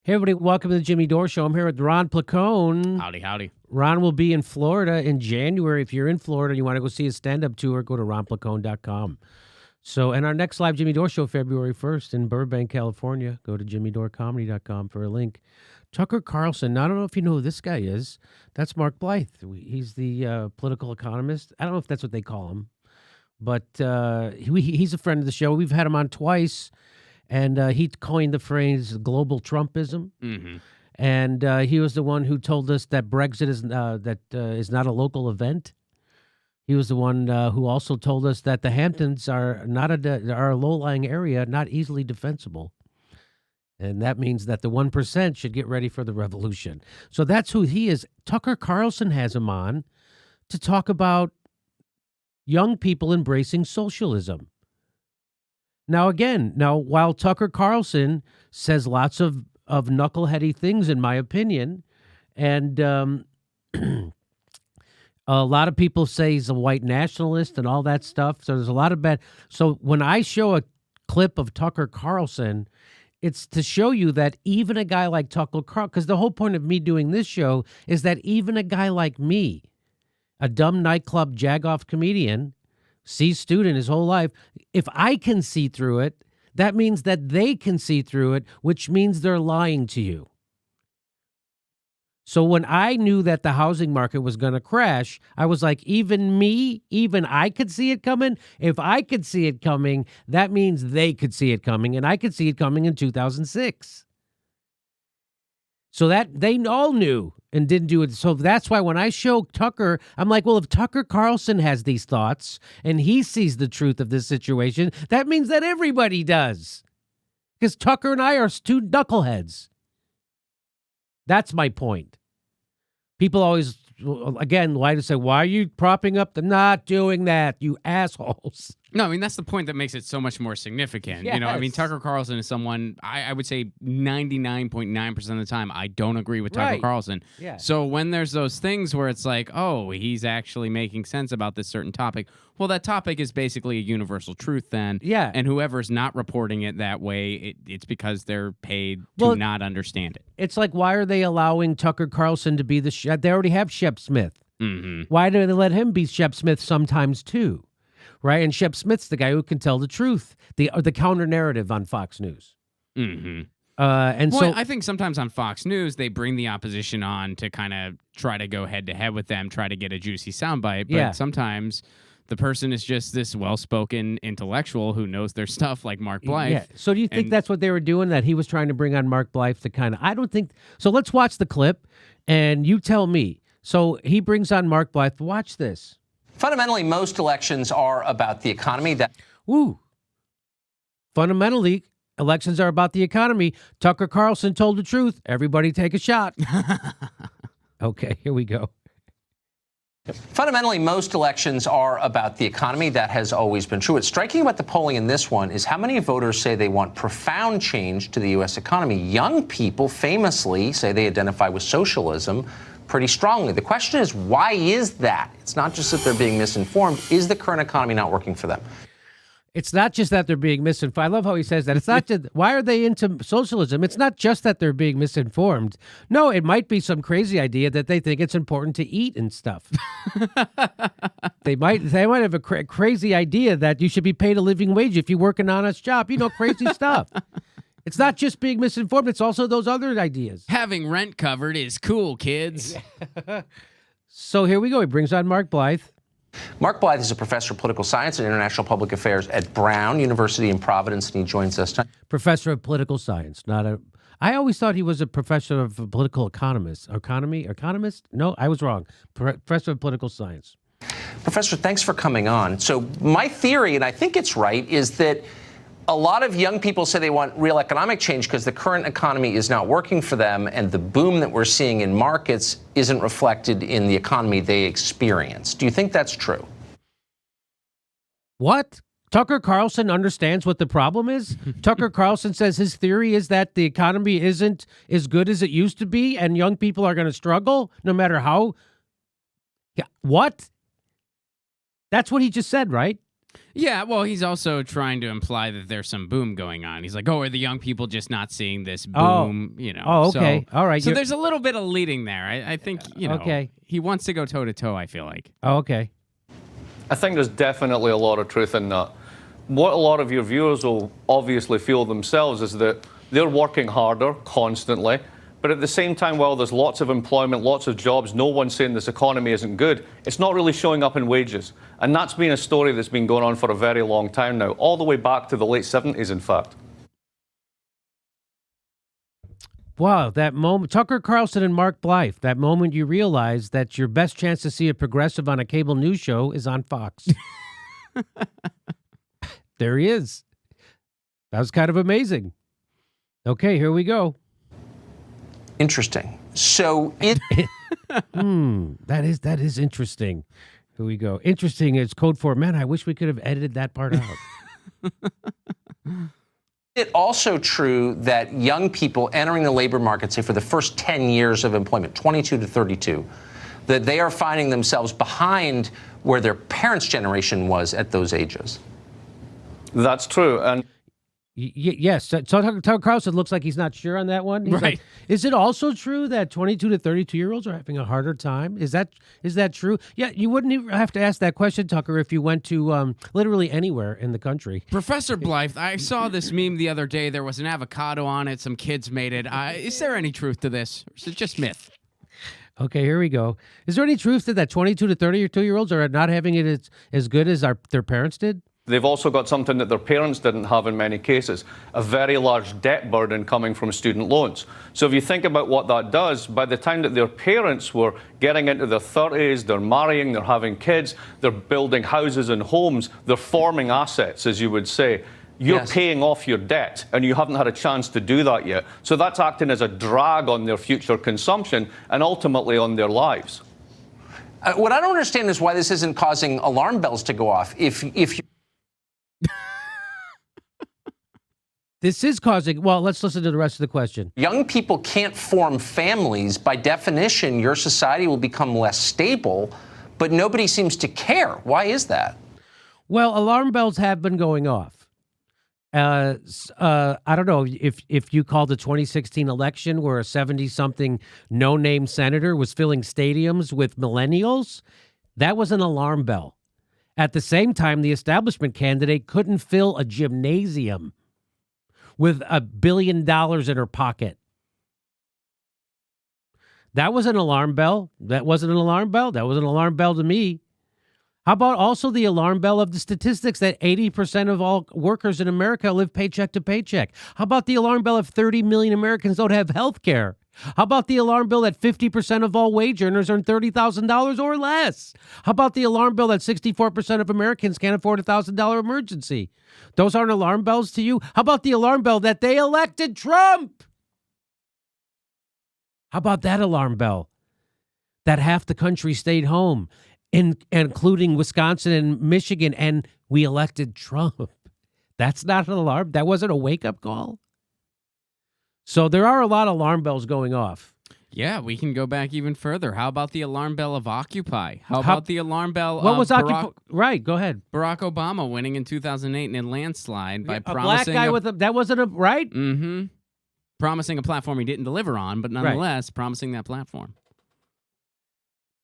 Hey, everybody, welcome to the Jimmy Dore Show. I'm here with Ron Placone. Howdy, howdy. Ron will be in Florida in January. If you're in Florida and you want to go see his stand-up tour, go to ronplacone.com. So, and our next live Jimmy Dore Show, February 1st in Burbank, California. Go to jimmydorcomedy.com for a link. Tucker Carlson. Now, I don't know if you know who this guy is. That's Mark Blyth. He's the political economist. I don't know if that's what they call him. But he's a friend of the show. We've had him on twice. And he coined the phrase global Trumpism. Mm-hmm. And he was the one who told us that Brexit is not a local event. He was the one who also told us that the Hamptons are a low-lying area, not easily defensible. And that means that the 1% should get ready for the revolution. So that's who he is. Tucker Carlson has him on to talk about young people embracing socialism. Now, while Tucker Carlson says lots of knuckleheady things, in my opinion, and a lot of people say he's a white nationalist and all that stuff, so there's a lot of bad. So when I show a clip of Tucker Carlson, it's to show you that even a guy like Tucker Carlson, because the whole point of me doing this show is that even a guy like me, a dumb nightclub jagoff comedian, C-student his whole life, if I can see through it, that means that they can see through it, which means they're lying to you. So when I knew that the housing market was going to crash, I was like, even I could see it coming. If I could see it coming, that means they could see it coming, and I could see it coming in 2006. So that they all knew and didn't do it. So that's why when I show Tucker, I'm like, well, if Tucker Carlson has these thoughts and he sees the truth of this situation, that means that everybody does. Because Tucker and I are two knuckleheads. That's my point. People always, again, like to say, why are you propping up the not doing that, you assholes? No, I mean, that's the point that makes it so much more significant. Yes. You know, I mean, Tucker Carlson is someone, I would say 99.9% of the time, I don't agree with Tucker Carlson. Yeah. So when there's those things where it's like, oh, he's actually making sense about this certain topic, well, that topic is basically a universal truth then. Yeah. And whoever's not reporting it that way, it's because they're paid to not understand it. It's like, why are they allowing Tucker Carlson to be the they already have Shep Smith. Mm-hmm. Why do they let him be Shep Smith sometimes too? Right? And Shep Smith's the guy who can tell the truth, the counter narrative on Fox News. Mm-hmm. So I think sometimes on Fox News, they bring the opposition on to kind of try to go head-to-head with them, try to get a juicy soundbite. But sometimes the person is just this well-spoken intellectual who knows their stuff, like Mark Blyth. Yeah. So do you think that's what they were doing, that he was trying to bring on Mark Blyth to kind of... I don't think... So let's watch the clip, and you tell me. So he brings on Mark Blyth. Watch this. Fundamentally, most elections are about the economy. Fundamentally, elections are about the economy. Tucker Carlson told the truth. Everybody take a shot. Okay, here we go. Fundamentally, most elections are about the economy. That has always been true. What's striking about the polling in this one is how many voters say they want profound change to the U.S. economy. Young people famously say they identify with socialism pretty strongly. The question is, why is that? It's not just that they're being misinformed. Is the current economy not working for them? It's not just that they're being misinformed. I love how he says that. It's not just, why are they into socialism? It's not just that they're being misinformed. No, it might be some crazy idea that they think it's important to eat and stuff. They might have a crazy idea that you should be paid a living wage if you work an honest job. You know, crazy stuff. It's not just being misinformed. It's also those other ideas. Having rent covered is cool, kids. So here we go. He brings on Mark Blyth. Mark Blyth is a professor of political science and international public affairs at Brown University in Providence, and he joins us tonight. Professor of political science, I always thought he was a professor of political economist? No, I was wrong. Professor of political science. Professor, thanks for coming on. So my theory, and I think it's right, is that a lot of young people say they want real economic change because the current economy is not working for them, and the boom that we're seeing in markets isn't reflected in the economy they experience. Do you think that's true? What? Tucker Carlson understands what the problem is? Tucker Carlson says his theory is that the economy isn't as good as it used to be, and young people are going to struggle no matter how... Yeah. What? That's what he just said, right? Yeah, well, he's also trying to imply that there's some boom going on. He's like, "Oh, are the young people just not seeing this boom?" You know. Oh, okay. So, all right. So there's a little bit of leading there. I think Okay. he wants to go toe to toe. I feel like. Oh, okay. I think there's definitely a lot of truth in that. What a lot of your viewers will obviously feel themselves is that they're working harder constantly, but at the same time, while there's lots of employment, lots of jobs, no one's saying this economy isn't good, it's not really showing up in wages. And that's been a story that's been going on for a very long time now, all the way back to the late 70s, in fact. Wow, that moment, Tucker Carlson and Mark Blyth, that moment you realize that your best chance to see a progressive on a cable news show is on Fox. There he is. That was kind of amazing. Okay, here we go. Interesting. So that is interesting. Here we go. Interesting is code for, man, I wish we could have edited that part out. It's also true that young people entering the labor market, say for the first 10 years of employment, 22 to 32, that they are finding themselves behind where their parents' generation was at those ages. That's true. And yes. So Tucker Carlson looks like he's not sure on that one. He's Right. like, is it also true that 22 to 32-year-olds are having a harder time? Is that true? Yeah, you wouldn't even have to ask that question, Tucker, if you went to literally anywhere in the country. Professor Blyth, I saw this meme the other day. There was an avocado on it. Some kids made it. Is there any truth to this? Or is it just myth? Okay, here we go. Is there any truth to that 22 to 32-year-olds are not having it as good as their parents did? they've also got something that their parents didn't have in many cases, a very large debt burden coming from student loans. So if you think about what that does, by the time that their parents were getting into their 30s, they're marrying, they're having kids, they're building houses and homes, they're forming assets, as you would say. You're paying off your debt, and you haven't had a chance to do that yet. So that's acting as a drag on their future consumption and ultimately on their lives. What I don't understand is why this isn't causing alarm bells to go off. If you This is causing, well, let's listen to the rest of the question. young people can't form families, by definition, your society will become less stable, but nobody seems to care. Why is that? Well, alarm bells have been going off. I don't know if you called the 2016 election where a 70-something no-name senator was filling stadiums with millennials. That was an alarm bell. At the same time, the establishment candidate couldn't fill a gymnasium with $1 billion in her pocket. That was an alarm bell. That wasn't an alarm bell. That was an alarm bell to me. How about also the alarm bell of the statistics that 80% of all workers in America live paycheck to paycheck? How about the alarm bell of 30 million Americans don't have health care? How about the alarm bell that 50% of all wage earners earn $30,000 or less? How about the alarm bell that 64% of Americans can't afford a $1,000 emergency? Those aren't alarm bells to you? How about the alarm bell that they elected Trump? How about that alarm bell that half the country stayed home, including Wisconsin and Michigan, and we elected Trump? That's not an alarm. That wasn't a wake-up call. So there are a lot of alarm bells going off. Yeah, we can go back even further. How about the alarm bell of Occupy? How about the alarm bell what of was Occupy? Right, go ahead. Barack Obama winning in 2008 in a landslide by A promising black guy with a, that wasn't a, right? Mm-hmm. Promising a platform he didn't deliver on, but nonetheless promising that platform.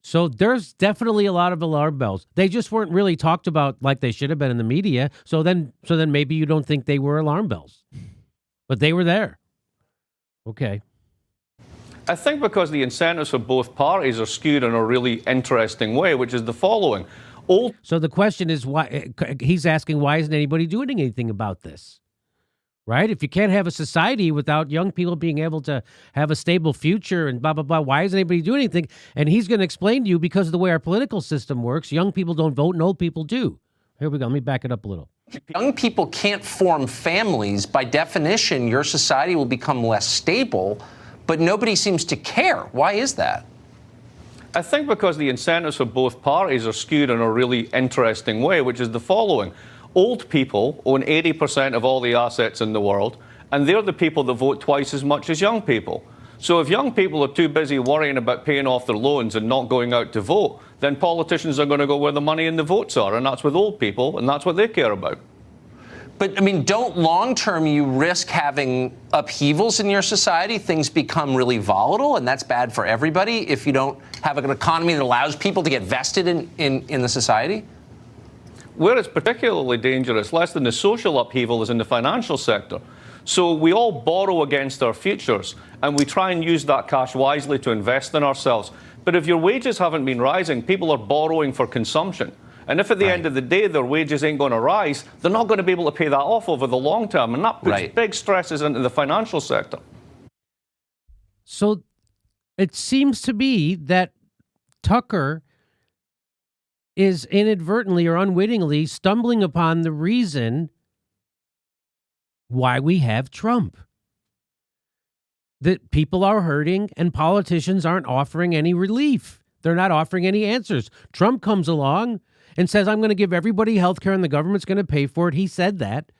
So there's definitely a lot of alarm bells. They just weren't really talked about like they should have been in the media. So then maybe you don't think they were alarm bells. But they were there. Okay. I think because the incentives for both parties are skewed in a really interesting way, which is the following. So the question is why he's asking, why isn't anybody doing anything about this? Right? If you can't have a society without young people being able to have a stable future and blah, blah, blah, why isn't anybody doing anything? And he's going to explain to you, because of the way our political system works, young people don't vote and old people do. Here we go. Let me back it up a little. Young people can't form families. By definition, your society will become less stable, but nobody seems to care. Why is that? I think because the incentives for both parties are skewed in a really interesting way, which is the following. Old people own 80% of all the assets in the world, and they're the people that vote twice as much as young people. So if young people are too busy worrying about paying off their loans and not going out to vote, then politicians are going to go where the money and the votes are, and that's with old people, and that's what they care about. But, I mean, don't long-term you risk having upheavals in your society? Things become really volatile, and that's bad for everybody if you don't have an economy that allows people to get vested in the society? Where it's particularly dangerous, less than the social upheaval, is in the financial sector. So we all borrow against our futures, and we try and use that cash wisely to invest in ourselves. But if your wages haven't been rising, people are borrowing for consumption. And if at the end of the day their wages ain't going to rise, they're not going to be able to pay that off over the long term. And that puts big stresses into the financial sector. So it seems to be that Tucker is inadvertently or unwittingly stumbling upon the reason why we have Trump. That people are hurting and politicians aren't offering any relief. They're not offering any answers. Trump comes along and says, I'm going to give everybody health care and the government's going to pay for it. He said that,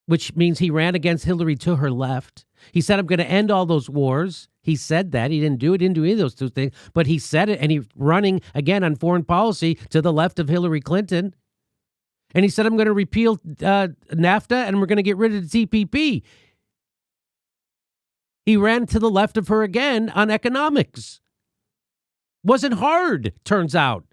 which means he ran against Hillary to her left. He said, I'm going to end all those wars. He said that. He didn't do any of those two things, but he said it, and he's running again on foreign policy to the left of Hillary Clinton. And he said, I'm going to repeal NAFTA and we're going to get rid of the TPP. He ran to the left of her again on economics. Wasn't hard, turns out.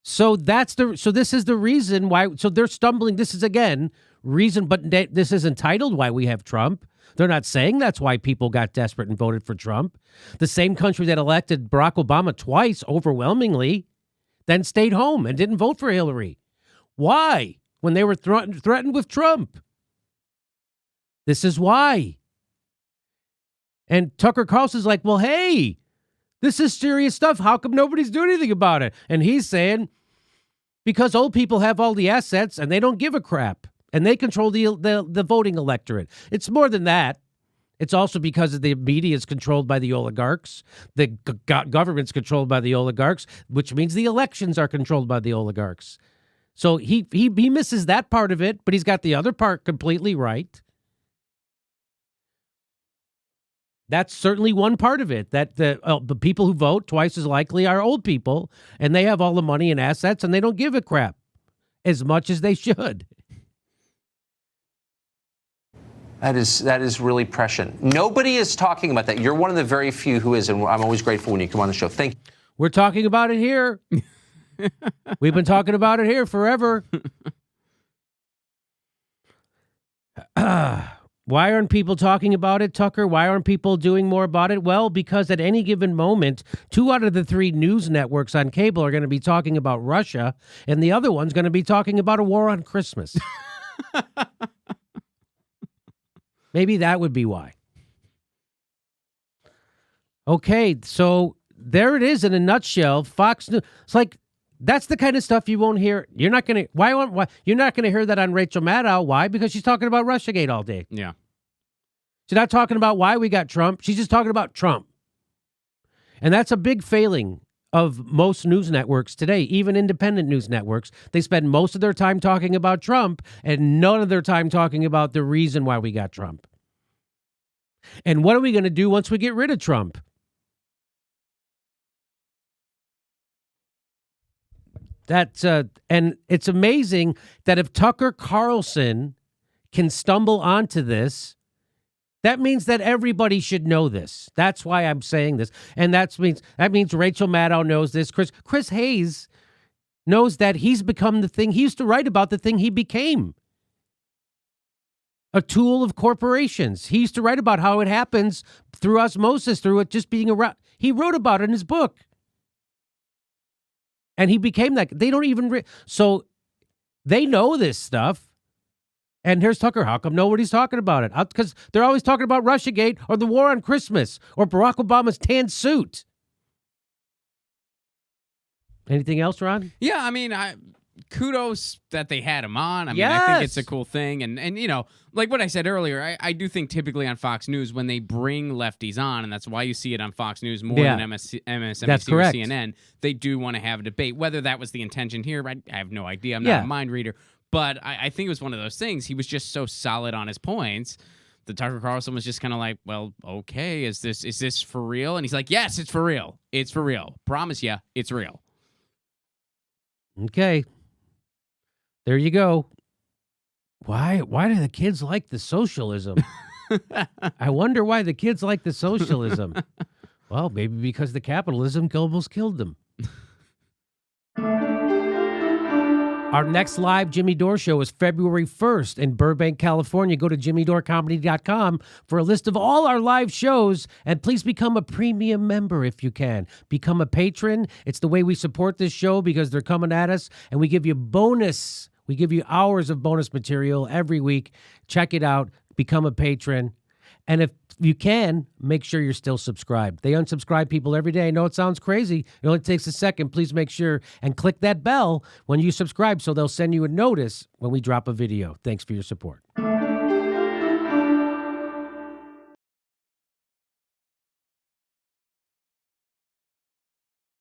So this is the reason why. So they're stumbling. This is again reason, but this isn't titled why we have Trump. They're not saying that's why people got desperate and voted for Trump. The same country that elected Barack Obama twice overwhelmingly, then stayed home and didn't vote for Hillary. Why? When they were threatened with Trump. This is why. And Tucker Carlson's like, well, hey, this is serious stuff. How come nobody's doing anything about it? And he's saying, because old people have all the assets and they don't give a crap. And they control the voting electorate. It's more than that. It's also because the media is controlled by the oligarchs. The government's controlled by the oligarchs, which means the elections are controlled by the oligarchs. So he misses that part of it, but he's got the other part completely right. That's certainly one part of it, that the people who vote twice as likely are old people, and they have all the money and assets, and they don't give a crap as much as they should. That is really prescient. Nobody is talking about that. You're one of the very few who is, and I'm always grateful when you come on the show. Thank you. We're talking about it here. We've been talking about it here forever. Why aren't people talking about it, Tucker? Why aren't people doing more about it? Well, because at any given moment, 2 out of the 3 news networks on cable are going to be talking about Russia, and the other one's going to be talking about a war on Christmas. Maybe that would be why. Okay, so there it is in a nutshell. Fox News. It's like that's the kind of stuff you won't hear. You're not going to. Why? You're not going to hear that on Rachel Maddow. Why? Because she's talking about Russiagate all day. Yeah. She's not talking about why we got Trump. She's just talking about Trump. And that's a big failing of most news networks today, even independent news networks. They spend most of their time talking about Trump and none of their time talking about the reason why we got Trump. And what are we going to do once we get rid of Trump? That's and it's amazing that if Tucker Carlson can stumble onto this, that means that everybody should know this. That's why I'm saying this. And that means Rachel Maddow knows this. Chris Hayes knows that he's become the thing. He used to write about the thing he became. A tool of corporations. He used to write about how it happens through osmosis, through it just being around. He wrote about it in his book. And he became that. They don't even... So they know this stuff. And here's Tucker. How come nobody's talking about it? Because they're always talking about Russiagate or the war on Christmas or Barack Obama's tan suit. Anything else, Ron? Yeah, I mean, kudos that they had him on. I mean, Yes. I think it's a cool thing. And you know, like what I said earlier, I do think typically on Fox News, when they bring lefties on, and that's why you see it on Fox News more than MSNBC That's or correct. CNN, they do want to have a debate. Whether that was the intention here, I have no idea. I'm not a mind reader. But I think it was one of those things. He was just so solid on his points. The Tucker Carlson was just kind of like, well, okay, is this for real? And he's like, yes, it's for real. It's for real. Promise you, it's real. Okay. There you go. Why do the kids like the socialism? I wonder why the kids like the socialism. Well, maybe because the capitalism almost killed them. Our next live Jimmy Dore show is February 1st in Burbank, California. Go to jimmydorecomedy.com for a list of all our live shows, and please become a premium member if you can. Become a patron. It's the way we support this show because they're coming at us, and we give you bonus. We give you hours of bonus material every week. Check it out. Become a patron. And if you can, make sure you're still subscribed. They unsubscribe people every day. I know it sounds crazy. It only takes a second. Please make sure and click that bell when you subscribe so they'll send you a notice when we drop a video. Thanks for your support.